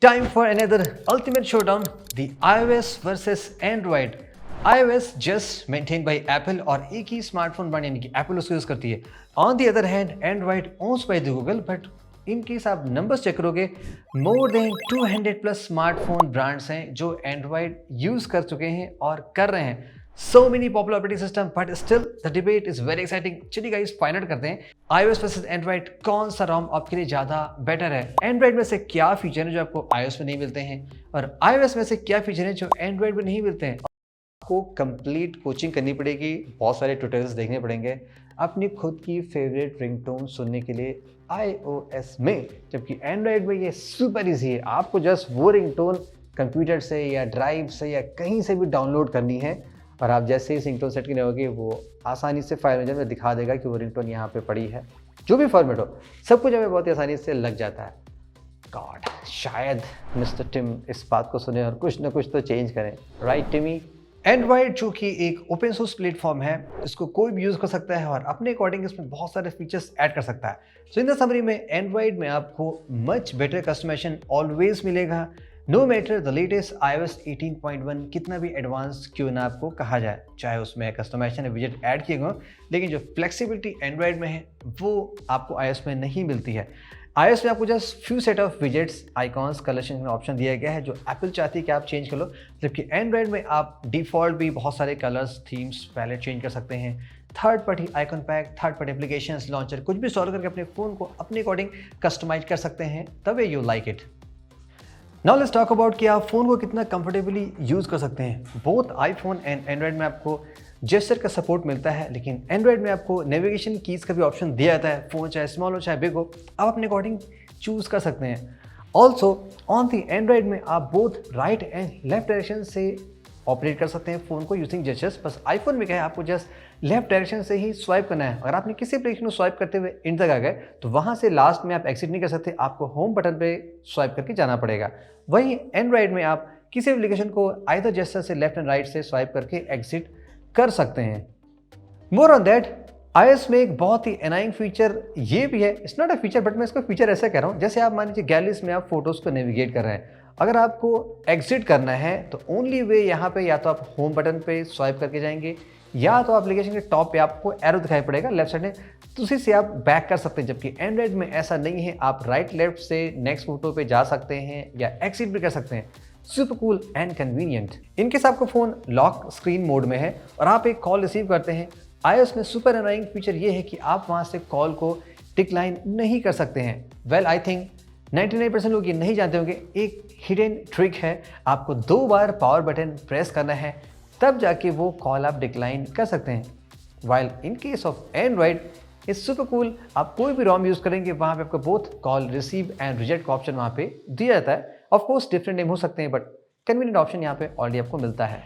Time for another ultimate showdown, the iOS versus Android. iOS just maintained by Apple और एक ही smartphone brand यानी कि Apple उसको use करती है. On the other hand, Android owns by the Google, but in case आप numbers check करोगे, more than 200 plus smartphone brands हैं जो एंड्रॉयड यूज कर चुके हैं और कर रहे हैं. So many popular operating system, but still the debate is very exciting. चलिए गाइस फाइंड आउट करते हैं iOS वर्सेस एंड्रॉइड कौन सा ROM आपके लिए ज़्यादा बेटर है. एंड्रॉइड में से क्या फीचर हैं जो आपको iOS में नहीं मिलते हैं और iOS में से क्या फीचर हैं जो एंड्रॉइड में नहीं मिलते हैं. आपको कंप्लीट कोचिंग करनी पड़ेगी, बहुत सारे ट्यूटोरियल्स देखने पड़ेंगे अपनी खुद की फेवरेट रिंगटोन सुनने के लिए iOS में, जबकि एंड्रॉइड में ये सुपर इजी है. आपको जस्ट वो रिंगटोन कंप्यूटर से या ड्राइव से या कहीं से भी डाउनलोड करनी है और आप जैसे ही रिंगटोन सेट करने होगी वो आसानी से फाइल मैनेजर में दिखा देगा कि वो रिंगटोन यहाँ पे पड़ी है. जो भी फॉर्मेट हो सब कुछ हमें बहुत ही आसानी से लग जाता है. गॉड, शायद मिस्टर टिम इस बात को सुने और कुछ ना कुछ तो चेंज करें. राइट टिमी? एंड्रॉइड जो कि एक ओपन सोर्स प्लेटफॉर्म है, इसको कोई भी यूज़ कर सकता है और अपने अकॉर्डिंग इसमें बहुत सारे फीचर्स ऐड कर सकता है. सो इन द समरी में एंड्रॉइड में आपको मच बेटर कस्टमाइजेशन ऑलवेज मिलेगा, no matter the latest iOS 18.1 कितना भी एडवांस क्यों ना आपको कहा जाए, चाहे उसमें कस्टमाइजेशन विजेट ऐड किए गए, लेकिन जो फ्लेक्सिबिलिटी एंड्रॉइड में है वो आपको iOS में नहीं मिलती है. iOS में आपको just few set of widgets, icons, colour change का ऑप्शन दिया गया है जो एप्पल चाहती है कि आप चेंज कर लो, जबकि एंड्रॉइड में आप डिफ़ॉल्ट भी बहुत सारे कलर्स, थीम्स, पैलेट चेंज कर सकते हैं. Third party icon pack, third party applications, launcher कुछ भी इंस्टॉल करके अपने फ़ोन को अपने अकॉर्डिंग कस्टमाइज कर सकते हैं the way you like it. Now let's talk about कि आप फ़ोन को कितना कंफर्टेबली यूज़ कर सकते हैं. बोथ आईफोन एंड एंड्रॉइड में आपको जेस्चर का सपोर्ट मिलता है, लेकिन एंड्रॉइड में आपको नेविगेशन कीज़ का भी ऑप्शन दिया जाता है. फ़ोन चाहे स्मॉल हो चाहे बिग हो, आप अपने अकॉर्डिंग चूज़ कर सकते हैं. ऑल्सो ऑन दी एंड्रॉइड में आप both right and left direction से ऑपरेट कर सकते हैं फ़ोन को यूजिंग जेस्चर्स. बस आईफोन में क्या है, आपको जस्ट लेफ्ट डायरेक्शन से ही स्वाइप करना है. अगर आपने किसी एप्लीकेशन को स्वाइप करते हुए इन तक आ गए तो वहाँ से लास्ट में आप एग्जिट नहीं कर सकते, आपको होम बटन पे स्वाइप करके जाना पड़ेगा. वहीं एंड्रॉइड में आप किसी एप्लीकेशन को आइदर जेस्चर से लेफ्ट एंड राइट से स्वाइप करके एग्जिट कर सकते हैं. मोर ऑन दैट, iOS में एक बहुत ही एनाइंग फीचर ये भी है, it's not a feature but मैं इसको फीचर ऐसा कह रहा हूँ, जैसे आप मान लीजिए गैलरीज में आप फोटोज़ को नेविगेट कर रहे हैं, अगर आपको एग्जिट करना है तो ओनली वे यहाँ पे या तो आप होम बटन पे स्वाइप करके जाएंगे या तो एप्लीकेशन के टॉप पे आपको एरो दिखाई पड़ेगा लेफ्ट साइड में, तो उसी से आप बैक कर सकते हैं. जबकि एंड्रॉइड में ऐसा नहीं है, आप राइट लेफ्ट से नेक्स्ट फोटो पे जा सकते हैं या एग्जिट भी कर सकते हैं. Super cool and convenient. In case आपका फ़ोन लॉक स्क्रीन मोड में है और आप एक कॉल रिसीव करते हैं, iOS में सुपर एनाइंग फीचर ये है कि आप वहाँ से कॉल को डिक्लाइन नहीं कर सकते हैं. वेल आई थिंक 99% लोग ये नहीं जानते होंगे, एक हिडन ट्रिक है, आपको 2 बार पावर बटन प्रेस करना है तब जाके वो कॉल आप डिक्लाइन कर सकते हैं. While in case of Android it's super cool, आप कोई भी ROM यूज़ करेंगे वहाँ पे आपको both call receive and reject का ऑप्शन वहाँ पे दिया जाता है. ऑफ कोर्स डिफरेंट नेम हो सकते हैं बट कन्वीनियंट ऑप्शन यहाँ पे ऑलरेडी आपको मिलता है.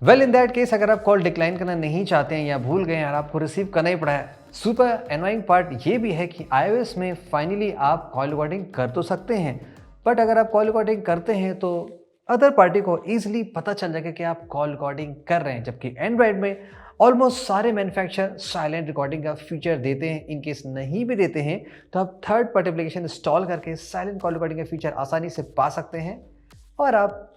वेल इन दैट केस अगर आप कॉल डिक्लाइन करना नहीं चाहते हैं या भूल गए हैं और आपको रिसीव करना ही पड़ा है, सुपर एनोइंग पार्ट ये भी है कि iOS में फाइनली आप कॉल रिकॉर्डिंग कर तो सकते हैं, बट अगर आप कॉल रिकॉर्डिंग करते हैं तो अदर पार्टी को ईजिली पता चल जाएगा कि आप कॉल रिकॉर्डिंग कर रहे हैं. जबकि एंड्रॉइड में ऑलमोस्ट सारे मैन्युफैक्चरर साइलेंट रिकॉर्डिंग का फीचर देते हैं. इन केस नहीं भी देते हैं तो आप थर्ड पार्टी एप्लीकेशन इंस्टॉल करके साइलेंट कॉल रिकॉर्डिंग का फीचर आसानी से पा सकते हैं और आप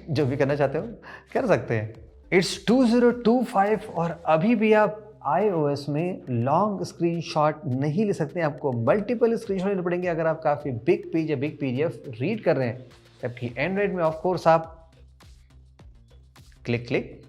जो भी करना चाहते हो कर सकते हैं. इट्स 2025 और अभी भी आप iOS में लॉन्ग स्क्रीनशॉट नहीं ले सकते. आपको मल्टीपल स्क्रीनशॉट लेने पड़ेंगे अगर आप काफ़ी बिग पेज या बिग PDF रीड कर रहे हैं. जबकि एंड्रॉइड में ऑफ कोर्स आप क्लिक क्लिक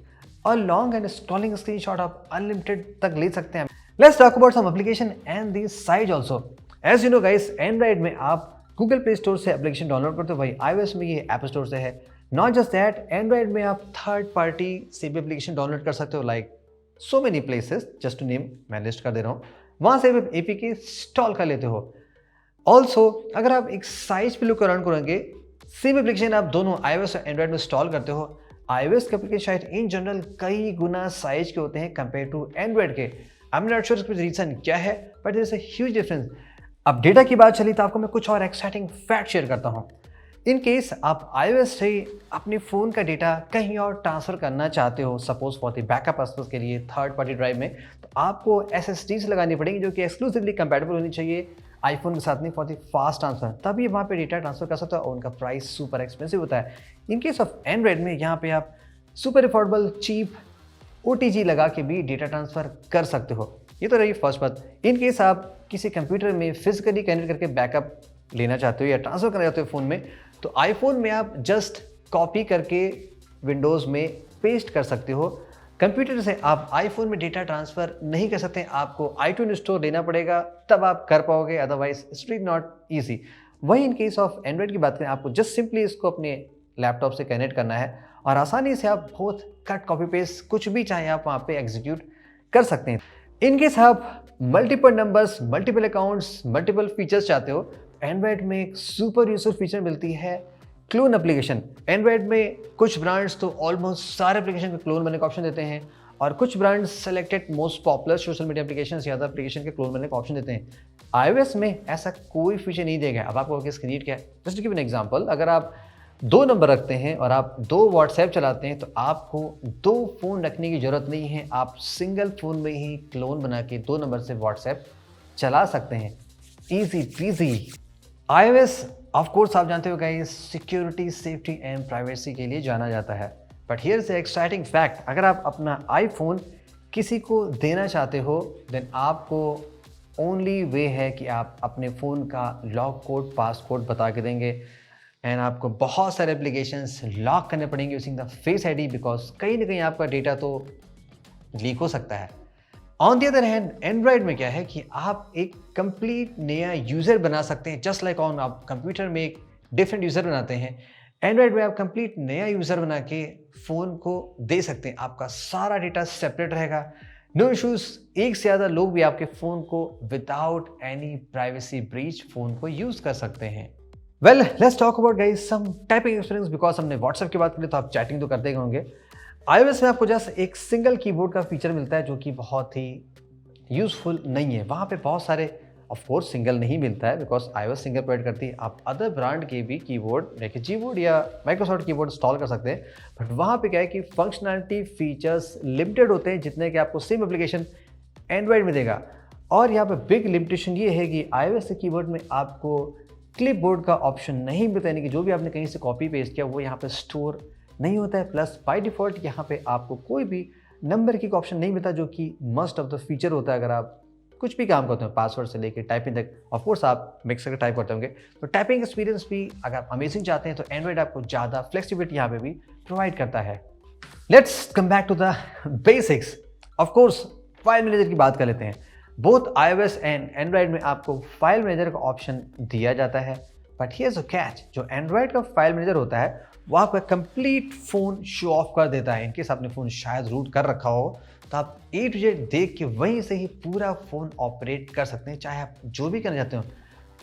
और लॉन्ग एंड स्क्रॉलिंग स्क्रीनशॉट आप अनलिमिटेड तक ले सकते हैं. Let's talk about some application and the size also. As you know guys, Android में आप गूगल प्ले स्टोर से एप्लीकेशन डाउनलोड करते हो, वही iOS में ये ऐप स्टोर से है. नॉट जस्ट दैट, एंड्रॉइड में आप थर्ड पार्टी से भी एप्लीकेशन डाउनलोड कर सकते हो, like so many places, just to name, मैं लिस्ट कर दे रहा हूँ, वहाँ से भी APK इंस्टॉल कर लेते हो. ऑल्सो अगर आप एक साइज पे लुक अराउंड करेंगे, सेम एप्लीकेशन आप दोनों iOS और एंड्रॉइड में इंस्टॉल करते हो. iOS के एप्लीकेशन शायद इन जनरल कई गुना साइज के होते हैं कंपेयर टू एंड्रॉइड के. आई एम नॉट श्योर इसका रीजन क्या है but there is a huge difference. अब डेटा की बात चली तो आपको मैं कुछ और एक्साइटिंग फैक्ट शेयर करता हूँ. इन केस आप iOS से अपने फ़ोन का डेटा कहीं और ट्रांसफ़र करना चाहते हो, suppose for the backup purpose के लिए थर्ड पार्टी ड्राइव में, तो आपको SSDs लगानी पड़ेंगी जो कि एक्सक्लूसिवली कंपैटिबल होनी चाहिए आईफोन के साथ नहीं, फॉर द फास्ट ट्रांसफर, तभी वहाँ पे डेटा ट्रांसफर कर सकते हो और उनका प्राइस सुपर एक्सपेंसिव होता है। इन केस ऑफ एंड्रॉयड में यहाँ पे आप सुपर अफोर्डेबल चीप OTG लगा के भी डेटा ट्रांसफ़र कर सकते हो। ये तो रही फर्स्ट बात। इन केस आप किसी कंप्यूटर में फिजिकली कनेक्ट करके बैकअप लेना चाहते हो या ट्रांसफ़र करना चाहते हो फ़ोन में, तो आईफोन में आप जस्ट कॉपी करके विंडोज़ में पेस्ट कर सकते हो। कंप्यूटर से आप आईफोन में डेटा ट्रांसफ़र नहीं कर सकते, आपको iTunes स्टोर लेना पड़ेगा, तब आप कर पाओगे, otherwise it's really not easy. वहीं इन केस ऑफ एंड्रॉयड की बात करें, आपको जस्ट सिंपली इसको अपने लैपटॉप से कनेक्ट करना है और आसानी से आप बहुत कट कॉपी पेस्ट कुछ भी चाहें आप वहाँ पे एग्जीक्यूट कर सकते हैं। इन केस आप multiple numbers, multiple accounts, multiple features चाहते हो, एंड्रॉयड में एक सुपर यूजर फीचर मिलती है, क्लोन एप्लीकेशन। एंड्रॉयड में कुछ ब्रांड्स तो ऑलमोस्ट सारे एप्लीकेशन को क्लोन बनने का ऑप्शन देते हैं और कुछ brands selected most popular social media application या अदर एप्लीकेशन के क्लोन बनने का ऑप्शन देते हैं। iOS में ऐसा कोई फीचर नहीं देगा। अब आपको इसकी नीड क्या है? Just to give an example, अगर आप 2 नंबर रखते हैं और आप 2 व्हाट्सएप चलाते हैं तो आपको 2 फ़ोन रखने की ज़रूरत नहीं है। आप सिंगल फ़ोन में ही क्लोन बना के 2 नंबर से व्हाट्सएप चला सकते हैं, easy PG. iOS of course आप जानते हो guys, security, safety and privacy के लिए जाना जाता है। But here is exciting fact, अगर आप अपना आईफोन किसी को देना चाहते हो, देन आपको ओनली वे है कि आप अपने फ़ोन का लॉक कोड, पासकोड बता के देंगे एंड आपको बहुत सारे एप्लीकेशंस लॉक करने पड़ेंगे using the face ID, because कहीं ना कहीं आपका डेटा तो लीक हो सकता है। On the other hand, Android में क्या है कि आप एक कंप्लीट नया यूज़र बना सकते हैं। जस्ट लाइक ऑन आप कंप्यूटर में एक डिफरेंट यूज़र बनाते हैं, एंड्रॉयड में आप कंप्लीट नया यूज़र बना के फ़ोन को दे सकते हैं। आपका सारा डेटा सेपरेट रहेगा, नो इश्यूज़। एक से ज़्यादा लोग भी आपके फ़ोन को without any privacy breach phone को यूज़ कर सकते हैं। Well, let's talk about guys some typing experience, because हमने व्हाट्सएप की बात करी तो आप चैटिंग तो करते ही होंगे। iOS में आपको जस्ट एक सिंगल कीबोर्ड का फीचर मिलता है जो कि बहुत ही यूज़फुल नहीं है। वहाँ पे बहुत सारे, ऑफ कोर्स सिंगल नहीं मिलता है बिकॉज iOS सिंगल प्रोवाइड करती है। आप अदर ब्रांड के भी कीबोर्ड, जैसे जीबोर्ड या माइक्रोसॉफ्ट कीबोर्ड इंस्टॉल कर सकते हैं, बट वहाँ पे क्या है कि फंक्शनैलिटी फीचर्स लिमिटेड होते हैं जितने कि आपको सेम एप्लीकेशन एंड्रॉयड में देगा। और यहाँ पे बिग लिमिटेशन ये है कि iOS के कीबोर्ड में आपको क्लिपबोर्ड का ऑप्शन नहीं मिलता, यानी कि जो भी आपने कहीं से कॉपी पेस्ट किया वो यहाँ पे स्टोर नहीं होता है। प्लस बाय डिफ़ॉल्ट यहाँ पे आपको कोई भी नंबर की ऑप्शन नहीं मिलता, जो कि मस्ट ऑफ द फीचर होता है अगर आप कुछ भी काम करते हो, पासवर्ड से लेकर टाइपिंग तक। ऑफ कोर्स आप मिक्स करके टाइप करते होंगे, तो टाइपिंग एक्सपीरियंस भी अगर आप अमेजिंग चाहते हैं तो एंड्रॉयड आपको ज़्यादा फ्लेक्सिबिलिटी यहाँ पे भी प्रोवाइड करता है। Let's come back to the basics. Of course file manager की बात कर लेते हैं। बोथ iOS एंड एंड्रॉयड में आपको फाइल मैनेजर का ऑप्शन दिया जाता है, बट हियर्स अ कैच, जो एंड्रॉयड का फाइल मैनेजर होता है वो आपका कंप्लीट फ़ोन शो ऑफ कर देता है। इनकेस आपने फ़ोन शायद रूट कर रखा हो तो आप A to Z देख के वहीं से ही पूरा फ़ोन ऑपरेट कर सकते हैं, चाहे आप जो भी करना चाहते हो।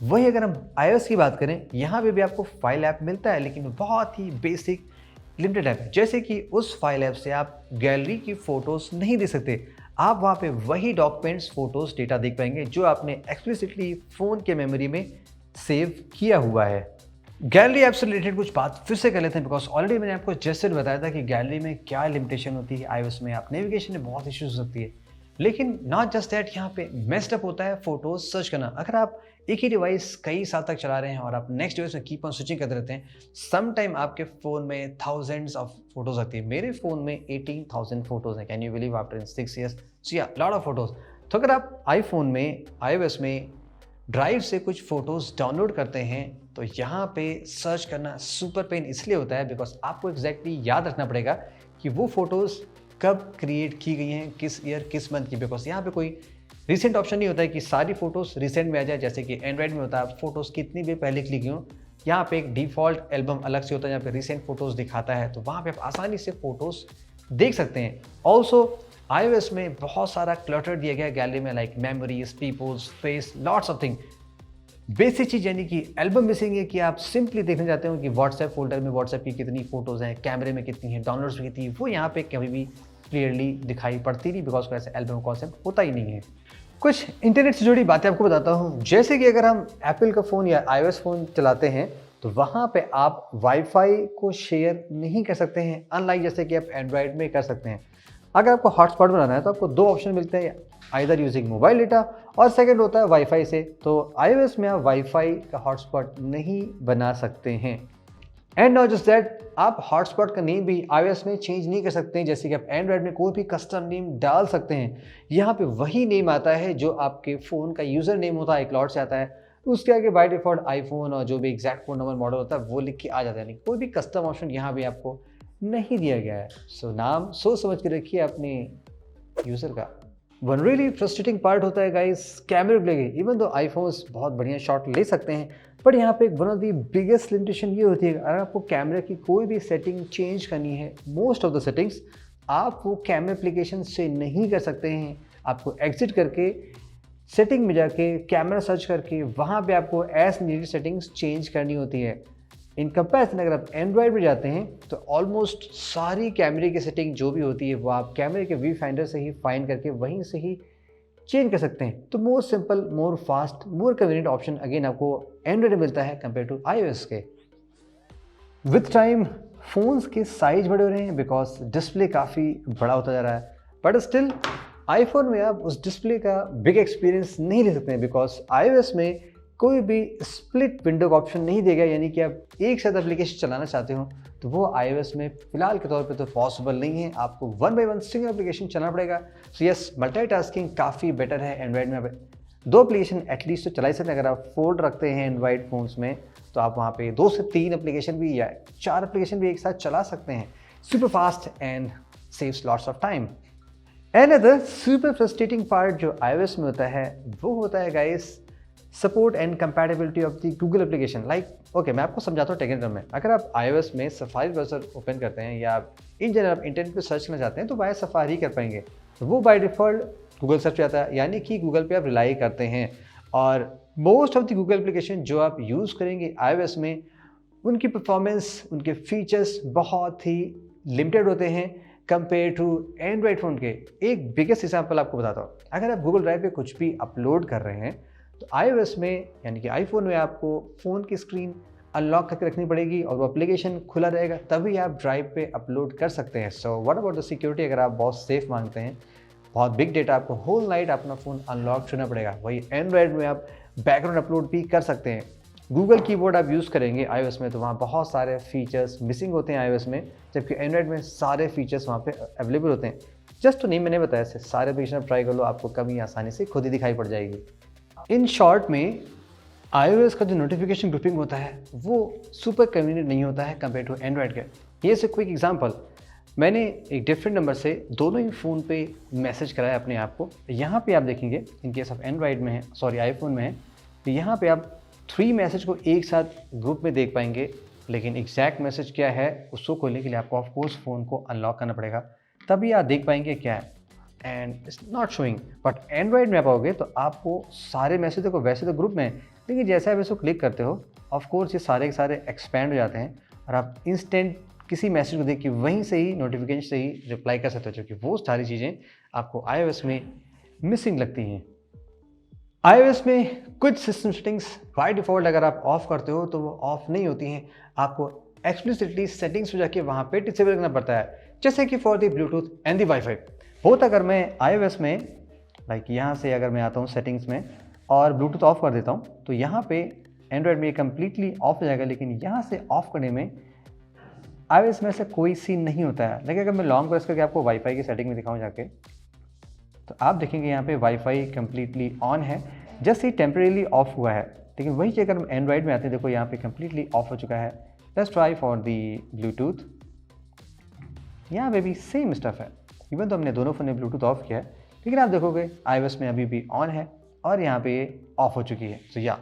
वहीं अगर हम iOS की बात करें, यहाँ पे भी आपको फाइल ऐप मिलता है, लेकिन बहुत ही बेसिक लिमिटेड ऐप है। जैसे कि उस फाइल ऐप से आप गैलरी की फ़ोटोज़ नहीं दे सकते, आप वहाँ पे वही डॉक्यूमेंट्स, फोटोज़, डेटा देख पाएंगे जो आपने एक्सप्लिसिटली फ़ोन के मेमोरी में सेव किया हुआ है। गैलरी ऐप से रिलेटेड कुछ बात फिर से कर लेते हैं, बिकॉज ऑलरेडी मैंने आपको जस्ट बताया था कि गैलरी में क्या लिमिटेशन होती है। iOS में आप नेविगेशन में बहुत इश्यूज होती है, लेकिन नॉट जस्ट दैट, यहाँ पे मेस्ड अप होता है फोटोज सर्च करना। अगर आप एक ही डिवाइस कई साल तक चला रहे हैं और आप नेक्स्ट डिवाइस में कीप ऑन स्विचिंग करते रहते हैं, सम टाइम आपके फ़ोन में थाउजेंड्स ऑफ फोटोज आती है। मेरे फ़ोन में 18,000 फोटोज़ हैं, can you believe, after in 6 years। सो या लॉट ऑफ फोटोज़। तो अगर आप आईफोन में, iOS में ड्राइव से कुछ फ़ोटोज़ डाउनलोड करते हैं तो यहाँ पे सर्च करना सुपर पेन इसलिए होता है बिकॉज आपको एग्जैक्टली याद रखना पड़ेगा कि वो फ़ोटोज़ कब क्रिएट की गई हैं, किस ईयर, किस मंथ की। बिकॉज यहाँ पे कोई रिसेंट ऑप्शन नहीं होता है कि सारी फ़ोटोज़ रिसेंट में आ जाए, जैसे कि एंड्रॉयड में होता है फ़ोटोज़ कितनी भी पहले क्लिक की हो। यहाँ पे एक डिफ़ॉल्ट एल्बम अलग से होता है, यहाँ पे रिसेंट फ़ोटोज़ दिखाता है, तो वहाँ पे आप आसानी से फ़ोटोज़ देख सकते हैं। ऑल्सो iOS में बहुत सारा क्लटर दिया गया है गैलरी में, like memories, peoples, face, lots of thing. Basic चीज़ यानी कि एल्बम मिसिंग है कि आप सिंपली देखना चाहते हो कि व्हाट्सएप फोल्डर में व्हाट्सएप की कितनी फ़ोटोज़ हैं, कैमरे में कितनी हैं, डाउनलोड्स में कितनी, वो यहाँ पे कभी भी क्लियरली दिखाई पड़ती नहीं, बिकॉज कोई ऐसा एल्बम कॉन्सेप्ट होता ही नहीं है। कुछ इंटरनेट से जुड़ी बातें आपको बताता हूँ, जैसे कि अगर हम एप्पल का फ़ोन या iOS फ़ोन चलाते हैं तो वहाँ पे आप वाईफाई को शेयर नहीं कर सकते हैं, अनलाइक जैसे कि आप एंड्रॉयड में कर सकते हैं। अगर आपको हॉटस्पॉट बनाना है तो आपको दो ऑप्शन मिलते हैं, आइदर यूजिंग मोबाइल डेटा और सेकंड होता है वाईफाई से। तो iOS में आप वाईफाई का हॉटस्पॉट नहीं बना सकते हैं। एंड नॉट जस्ट दैट, आप हॉटस्पॉट का नेम भी iOS में चेंज नहीं कर सकते हैं, जैसे कि आप एंड्रॉयड में कोई भी कस्टम नेम डाल सकते हैं। यहाँ पे वही नेम आता है जो आपके फ़ोन का यूज़र नेम होता है, iCloud से आता है। उसके आगे बाय डिफ़ॉल्ट आईफोन और जो भी एग्जैक्ट फ़ोन नंबर मॉडल होता है वो लिख के आ जाता है, लेकिन कोई भी कस्टम ऑप्शन यहाँ भी आपको नहीं दिया गया है। सो नाम सोच समझ के रखिए अपने यूज़र का। वन रियली फ्रस्ट्रेटिंग पार्ट होता है गाइस कैमरे को लेके। इवन दो आईफोन्स बहुत बढ़िया शॉट ले सकते हैं, बट यहाँ पे one of the biggest limitation ये होती है, अगर आपको कैमरे की कोई भी सेटिंग चेंज करनी है, मोस्ट ऑफ द सेटिंग्स आप वो कैमरा एप्लीकेशन से नहीं कर सकते हैं। आपको एग्जिट करके सेटिंग में जाके कैमरा सर्च करके वहाँ पे आपको एज नीडेड सेटिंग्स चेंज करनी होती है। इन कंपैरिजन अगर आप एंड्रॉयड में जाते हैं तो ऑलमोस्ट सारी कैमरे की सेटिंग जो भी होती है वो आप कैमरे के व्यू फाइंडर से ही फाइंड करके वहीं से ही चेंज कर सकते हैं। तो more simple, more fast, more convenient option again आपको एंड्रॉयड में मिलता है कंपेयर टू iOS के। विथ टाइम फ़ोन्स के साइज बड़े हो रहे हैं बिकॉज डिस्प्ले काफ़ी बड़ा होता जा रहा है, बट स्टिल आईफोन में आप उस डिस्प्ले का बिग एक्सपीरियंस नहीं ले सकते हैं बिकॉज iOS में कोई भी स्प्लिट विंडो का ऑप्शन नहीं देगा, यानी कि आप एक साथ एप्लीकेशन चलाना चाहते हो तो वो iOS में फिलहाल के तौर पे तो पॉसिबल नहीं है, आपको one by one single application चलाना पड़ेगा। सो यस, मल्टीटास्किंग काफ़ी बेटर है एंड्रॉयड में। दो एप्लीकेशन एटलीस्ट तो चला ही सकते हैं। अगर आप फोल्ड रखते हैं एंड्रॉयड फ़ोन्स में तो आप वहाँ पे 2 से 3 एप्लीकेशन भी या 4 एप्लीकेशन भी एक साथ चला सकते हैं, super fast and saves lots of time. Another super frustrating part जो iOS में होता है वो होता है guys support and compatibility of the Google application. Like okay, मैं आपको समझाता हूँ टेक्निकल में। अगर आप iOS में सफारी ब्राउज़र ओपन करते हैं या आप इन जनरल आप इंटरनेट पे सर्च करना चाहते हैं तो वाया सफारी कर पाएंगे, तो वो बाय डिफ़ॉल्ट गूगल सर्च पे आता है, यानी कि गूगल पे आप रिलाई करते हैं। और most of the Google application जो आप यूज़ करेंगे iOS में, उनकी परफॉर्मेंस, उनके फीचर्स बहुत ही लिमिटेड होते हैं कंपेयर टू एंड्रॉयड फ़ोन के। एक बिगेस्ट एग्जाम्पल आपको बताता हूँ। अगर आप गूगल ड्राइव पे कुछ भी अपलोड कर रहे हैं तो iOS में यानी कि आईफोन में आपको फ़ोन की स्क्रीन अनलॉक करके रखनी पड़ेगी और वो एप्लीकेशन खुला रहेगा, तभी आप ड्राइव पे अपलोड कर सकते हैं। So what about the security? अगर आप बहुत सेफ मांगते हैं, बहुत बिग डेटा, आपको होल नाइट अपना फ़ोन अनलॉक छूना पड़ेगा। वही एंड्रॉयड में आप बैकग्राउंड अपलोड भी कर सकते हैं। गूगल कीबोर्ड आप यूज़ करेंगे iOS में तो वहाँ बहुत सारे फीचर्स मिसिंग होते हैं iOS में, जबकि एंड्रॉयड में सारे फीचर्स वहाँ पे अवेलेबल होते हैं। जस्ट तो नहीं मैंने बताया, ऐसे सारे एप्लीकेशन आप ट्राई कर लो, आपको कभी आसानी से खुद ही दिखाई पड़ जाएगी। इन शॉर्ट में iOS का जो नोटिफिकेशन ग्रुपिंग होता है वो सुपर कन्वीनियंट नहीं होता है कंपेयर टू एंड्रॉयड के। ये से क्विक एग्जांपल, मैंने एक डिफरेंट नंबर से दोनों ही फ़ोन पे मैसेज कराया अपने आप को। यहाँ पे आप देखेंगे इन केस ऑफ एंड्रॉयड में है, सॉरी आईफोन में है, तो यहाँ पे आप 3 मैसेज को एक साथ ग्रुप में देख पाएंगे, लेकिन एग्जैक्ट मैसेज क्या है उसको खोलने के लिए आपको ऑफकोर्स फ़ोन को अनलॉक करना पड़ेगा, तभी आप देख पाएंगे क्या है, and it's not showing. But Android में आप आओगे तो आपको सारे मैसेज देखो, वैसे तो ग्रुप में है, लेकिन जैसे आप इसको क्लिक करते हो ऑफकोर्स ये सारे के सारे एक्सपैंड हो जाते हैं और आप इंस्टेंट किसी मैसेज को देख के वहीं से ही नोटिफिकेशन से ही रिप्लाई कर सकते हो, क्योंकि वो सारी चीज़ें आपको iOS में मिसिंग लगती हैं। iOS में कुछ सिस्टम सेटिंग्स बाय डिफ़ॉल्ट अगर आप ऑफ करते हो तो वो ऑफ नहीं होती हैं, आपको एक्सप्लिसिटली सेटिंग्स में जाके वहाँ पे डिसेबल करना पड़ता है, जैसे कि for the Bluetooth and the wifi. बहुत अगर मैं iOS में लाइक यहाँ से अगर मैं आता हूँ सेटिंग्स में और ब्लूटूथ ऑफ कर देता हूँ तो यहाँ पे एंड्रॉयड में ये कम्प्लीटली ऑफ हो जाएगा, लेकिन यहाँ से ऑफ करने में iOS में ऐसा कोई सीन नहीं होता है। लेकिन अगर मैं लॉन्ग प्रेस करके आपको वाईफाई की सेटिंग में दिखाऊँ जाके, तो आप देखेंगे यहाँ पे वाईफाई कम्प्लीटली ऑन है, जस्ट ही टेम्परेली ऑफ हुआ है। लेकिन वही अगर हम एंड्रॉयड में आते हैं, देखो यहाँ पे कम्प्लीटली ऑफ हो चुका है। Let's try for the Bluetooth, यहाँ पे भी सेम स्टफ है, इवन तो हमने दोनों फ़ोन ने ब्लूटूथ ऑफ किया है, लेकिन आप देखोगे iOS में अभी भी ऑन है और यहाँ पे ये ऑफ हो चुकी है। तो या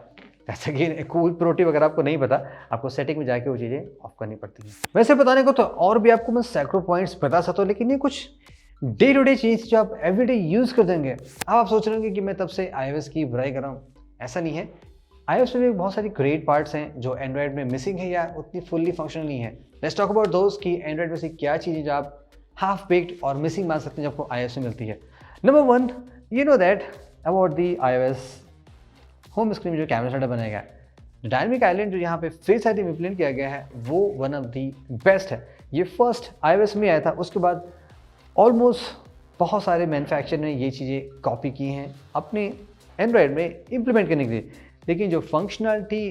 जैसे कि कूल प्रो टिप अगर आपको नहीं पता, आपको सेटिंग में जाके वो चीज़ें ऑफ करनी पड़ती हैं। वैसे बताने को तो और भी आपको मैं सैकड़ों पॉइंट्स बता सकता हूँ, लेकिन ये कुछ डे टू डे चीज़ जो आप एवरीडे यूज़ कर देंगे। अब आप सोच रहे होंगे कि मैं तब से iOS की बुराई कर रहा हूँ, ऐसा नहीं है। iOS में भी बहुत सारी ग्रेट पार्ट्स हैं जो एंड्रॉयड में मिसिंग है या उतनी फुल्ली फंक्शनल नहीं है। लेट्स टॉक अबाउट दोस्त कि एंड्रॉयड में से क्या चीज़ें जो आप हाफ बेक्ड और मिसिंग मान सकते हैं जब आपको iOS में मिलती है। Number 1, you know that about the iOS home screen में जो कैमरा सेटअप बनाया गया है, डायनामिक आइलैंड जो यहाँ पे फेस आईडी में इम्प्लीमेंट किया गया है वो वन ऑफ दी बेस्ट है। ये फर्स्ट iOS में आया था, उसके बाद ऑलमोस्ट बहुत सारे मैन्युफैक्चरर ने ये चीज़ें कॉपी की हैं अपने एंड्रॉयड में इम्प्लीमेंट करने के लिए, लेकिन जो फंक्शनलिटी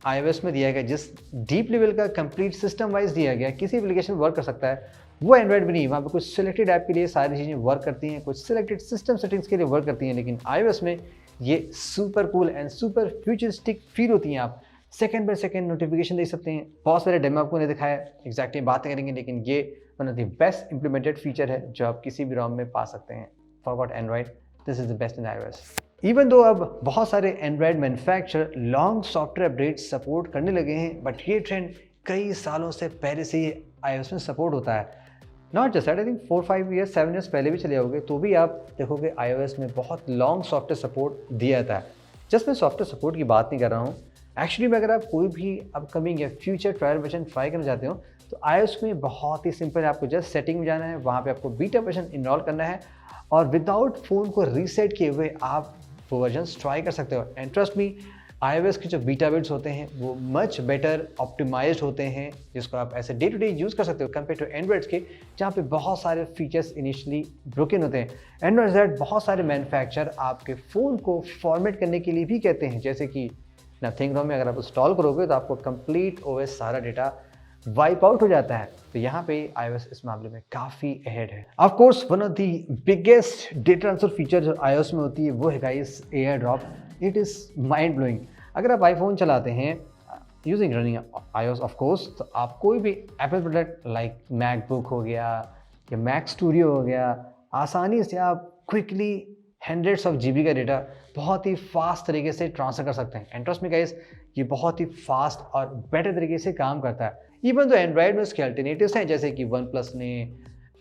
iOS में दिया गया, जिस डीप लेवल का कंप्लीट सिस्टम वाइज दिया गया, किसी एप्लीकेशन वर्क कर सकता है, वो एंड्रॉयड में नहीं। वहाँ पे कुछ सिलेक्टेड ऐप के लिए सारी चीज़ें वर्क करती हैं, कुछ सिलेक्टेड सिस्टम सेटिंग्स के लिए वर्क करती हैं, लेकिन iOS में ये super cool and super futuristic feel होती हैं। आप सेकंड बाय सेकंड नोटिफिकेशन देख सकते हैं। बहुत सारे डेमो आपको नहीं दिखाया, एग्जैक्टली बातें करेंगे, लेकिन ये one of the best implemented feature है जो आप किसी भी ROM में पा सकते हैं। Forgot Android, this is the best in iOS। Even though अब बहुत सारे Android manufacturer long software update support करने लगे हैं, बट ये ट्रेंड कई सालों से पहले से ही iOS में सपोर्ट होता है। Not just that, I think 4-5 years 7 years पहले भी चले जाओगे तो भी आप देखोगे iOS में बहुत लॉन्ग सॉफ्टवेयर सपोर्ट दिया जाता है। जस्ट मैं सॉफ्टवेयर सपोर्ट की बात नहीं कर रहा हूँ, एक्चुअली में अगर आप कोई भी अपकमिंग या फ्यूचर ट्रायल वर्जन ट्राई करना चाहते हो तो iOS में बहुत ही सिंपल है। आपको जस्ट सेटिंग में जाना है, वहाँ पे आपको बीटा वर्जन इनरोल करना है और विदाउट फ़ोन को रीसेट किए हुए आप वो वर्जन ट्राई कर सकते हो। एंड ट्रस्ट मी, iOS के जो बीटा बिट्स होते हैं वो मच बेटर ऑप्टिमाइज्ड होते हैं, जिसको आप ऐसे डे टू डे यूज़ कर सकते हो कंपेयर टू एंड्रॉइड्स के, जहाँ पे बहुत सारे फीचर्स इनिशियली ब्रोकन होते हैं। एंड्रॉइड दैट बहुत सारे मैन्युफैक्चरर आपके फ़ोन को फॉर्मेट करने के लिए भी कहते हैं, जैसे कि नथिंग ROM में अगर आप इंस्टॉल करोगे तो आपको कंप्लीट OS सारा डेटा वाइप आउट हो जाता है। तो यहाँ पे iOS इस मामले में काफ़ी अहेड है। Of course one of the biggest data transfer feature जो iOS में होती है वो है guys air drop. It is mind blowing. अगर आप आईफोन चलाते हैं using running iOS of course, तो आप कोई भी एप्पल प्रोडक्ट लाइक मैकबुक हो गया या मैक स्टूडियो हो गया, आसानी से आप क्विकली हंड्रेड्स ऑफ GB का डेटा बहुत ही फास्ट तरीके से ट्रांसफर कर सकते हैं। एंड ट्रस्ट मी गाइस, ये बहुत ही फास्ट और बेटर तरीके से काम करता है। इवन तो एंड्रॉयड में उसके अल्टरनेटिव्स हैं, जैसे कि OnePlus ने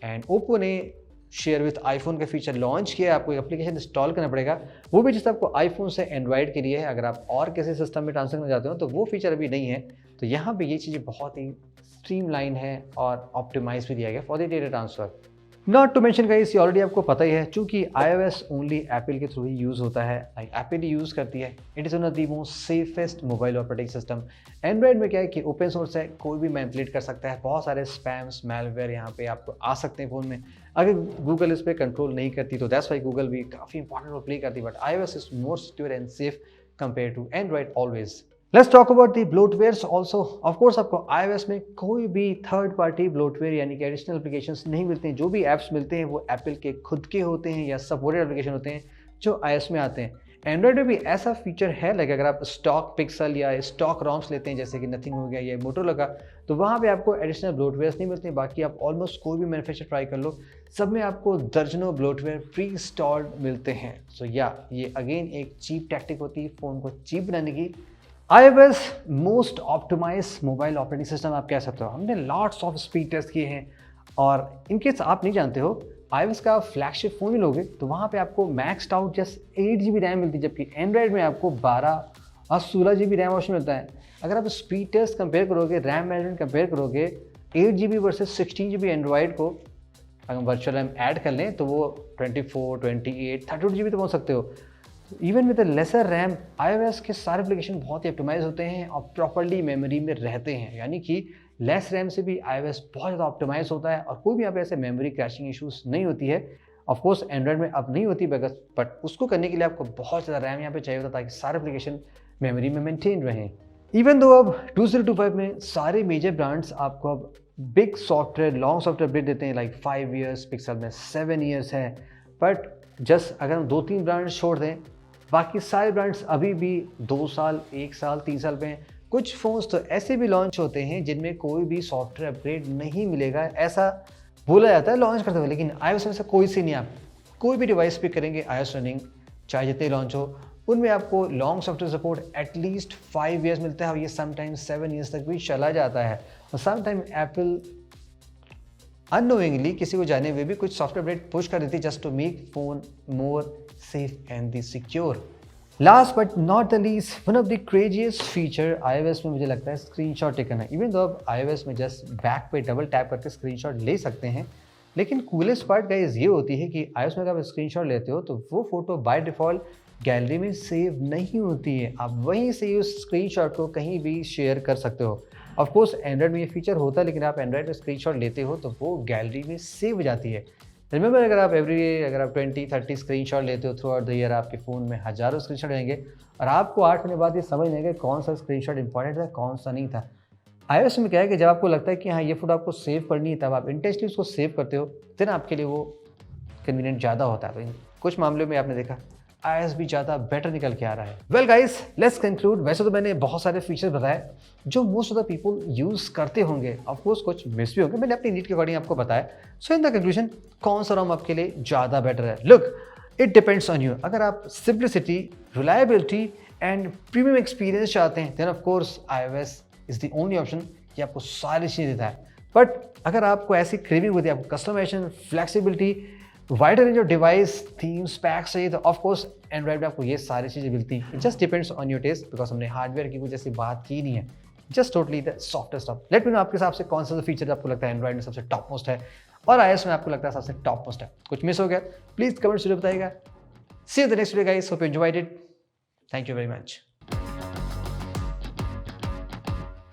एंड ओप्पो ने शेयर विथ आईफोन का फीचर लॉन्च किया। आपको एक एप्लीकेशन इंस्टॉल करना पड़ेगा, वो भी जैसे आपको आईफोन से एंड्रॉयड के लिए है। अगर आप और किसी सिस्टम में ट्रांसफर करना चाहते हो तो वो फीचर अभी नहीं है। तो यहाँ पे ये चीज़ें बहुत ही स्ट्रीमलाइन है और ऑप्टिमाइज भी दिया गया for the data transfer. Not to mention guys, ये ऑलरेडी आपको पता ही है, चूंकि iOS ओनली एप्पल के थ्रू ही यूज़ होता है, लाइक एप्पल ही यूज़ करती है। It is one of the most safest mobile operating system. Android में क्या है कि ओपन सोर्स है, कोई भी मैनिपुलेट कर सकता है। बहुत सारे स्पैम्स मैलवेयर यहाँ पे आपको आ सकते हैं फ़ोन में, अगर गूगल इस पर कंट्रोल नहीं करती तो दैट्स वाई गूगल भी काफ़ी इंपॉर्टेंट रोल प्ले करती है। But iOS is more secure and safe compare to Android always. Let's talk about the bloatwares also. Of course आपको iOS में कोई भी थर्ड पार्टी ब्लोटवेयर यानी कि एडिशनल एप्लीकेशंस नहीं मिलते हैं। जो भी ऐप्स मिलते हैं वो एप्पल के खुद के होते हैं या सपोर्टेड एप्लीकेशन होते हैं जो iOS में आते हैं। एंड्रॉयड में भी ऐसा फीचर है, लाइक अगर आप स्टॉक पिक्सल या स्टॉक ROMs लेते हैं जैसे कि नथिंग हो गया या मोटोरोला का, तो वहाँ पे आपको एडिशनल ब्लोटवेयर्स नहीं मिलते हैं। बाकी आप ऑलमोस्ट कोई भी मैन्युफैक्चर ट्राई कर लो, सब में आपको दर्जनों ब्लोटवेयर प्री इंस्टॉल्ड मिलते हैं। सो या ये अगेन एक चीप टैक्टिक होती है फ़ोन को चीप बनाने की। iOS most optimise mobile operating system आप कह सकते हो। हमने लॉट्स ऑफ स्पीड टेस्ट किए हैं और इनकेस आप नहीं जानते हो, iOS का फ्लैगशिप फ़ोन ही लोगे तो वहाँ पे आपको maxed out just 8 GB RAM मिलती है, जबकि एंड्रॉयड में आपको 12 और 16 GB रैम ऑप्शन मिलता है। अगर आप स्पीड टेस्ट कंपेयर करोगे, रैम मैनेजमेंट कंपेयर करोगे, 8 GB वर्सेस 16 GB एंड्रॉयड को अगर वर्चुअल रैम ऐड कर लें तो वो 24, 28, 32 GB तो पहुँच सकते हो। Even with lesser RAM iOS के सारे एप्लीकेशन बहुत ही ऑप्टिमाइज होते हैं और प्रॉपर्ली मेमोरी में रहते हैं, यानी कि लेस रैम से भी iOS बहुत ज़्यादा ऑप्टिमाइज होता है और कोई भी यहाँ पे ऐसे मेमोरी क्रैशिंग इश्यूज नहीं होती है। ऑफ कोर्स एंड्रॉयड में अब नहीं होती, बट उसको करने के लिए आपको बहुत ज़्यादा रैम यहाँ पे चाहिए होता है ताकि सारे एप्लीकेशन मेमोरी में मेंटेन रहें। इवन दो अब 2025 में सारे मेजर ब्रांड्स आपको अब big software long software update देते हैं, लाइक 5 ईयर्स, पिक्सल में 7 ईयर्स है। बट जस्ट अगर हम 2-3 ब्रांड्स छोड़ दें, बाकी सारे ब्रांड्स अभी भी 2 साल, 1 साल, 3 साल पे हैं। कुछ फ़ोन्स तो ऐसे भी लॉन्च होते हैं जिनमें कोई भी सॉफ्टवेयर अपग्रेड नहीं मिलेगा, ऐसा बोला जाता है लॉन्च करते हुए, लेकिन iOS में ऐसा कोई सी नहीं। आप कोई भी डिवाइस पे करेंगे iOS रनिंग, चाहे जितने लॉन्च हो, उनमें आपको long software support at least 5 years मिलता है और ये समटाइम्स 7 ईयर्स तक भी चला जाता है। और समटाइम एप्पल अननोइंगली किसी को जाने हुए भी कुछ सॉफ्टवेयर अपडेट पुश कर देती है just to make phone more safe and the secure. Last but not the least, one of the craziest feature iOS में मुझे लगता है स्क्रीनशॉट टेकन है। इवन तो अब iOS में जस्ट बैक पे डबल टैप करके स्क्रीनशॉट ले सकते हैं, लेकिन कूलेस्ट पार्ट गाइस ये होती है कि iOS में अगर आप स्क्रीनशॉट लेते हो तो वो फोटो बाय डिफ़ॉल्ट गैलरी में सेव नहीं होती है। आप वहीं से उस स्क्रीनशॉट को कहीं भी शेयर कर सकते हो। ऑफ कोर्स एंड्रॉयड में ये फीचर होता है, लेकिन आप एंड्रॉयड में स्क्रीनशॉट लेते हो तो वो गैलरी में सेव हो जाती है। रिमेंबर अगर आप अगर आप 20-30 स्क्रीनशॉट लेते हो थ्रू आउट द ईयर, आपके फ़ोन में हज़ारों स्क्रीनशॉट रहेंगे और आपको 8 महीने बाद ये समझ नहीं आएगा कौन सा स्क्रीनशॉट इंपॉर्टेंट था, कौन सा नहीं था। iOS में क्या है कि जब आपको लगता है कि हाँ, ये फ़ोटो आपको सेव करनी है, तब आप इंटेंशनली उसको सेव करते हो, देन आपके लिए वो कन्वीनियंट ज़्यादा होता है। कुछ मामलों में आपने देखा iOS भी ज़्यादा बेटर निकल के आ रहा है। Well guys, let's conclude. वैसे तो मैंने बहुत सारे फीचर्स बताए जो most of the people use करते होंगे, ऑफ कोर्स कुछ मिस भी होंगे, मैंने अपनी नीड के अकॉर्डिंग आपको बताया। सो इन द कंक्लूजन, कौन सा रोम आपके लिए ज़्यादा बेटर है? Look, it depends on you. अगर आप simplicity, reliability and premium experience चाहते हैं, then of course iOS is the only option कि आपको सारी चीज़ें देता है। बट अगर आपको ऐसी क्रेविंग होती है, आपको customisation, flexibility, wider range of device, themes, packs चाहिए, तो ऑफ कोर्स एंड्रॉइड में आपको ये सारी चीज़ें मिलती हैं। It just depends on your taste, because हमने हार्डवेयर की कुछ ऐसी बात की नहीं है। Just totally the softest of. Let me know आपके हिसाब से कौन सा फीचर आपको लगता है एंड्रॉइड में सबसे टॉप मोस्ट है और iOS में आपको लगता है सबसे टॉप मोस्ट है। कुछ मिस हो गया प्लीज कमेंट्स में बताइएगा। See you the next video guys, hope you enjoyed it. Thank you very much.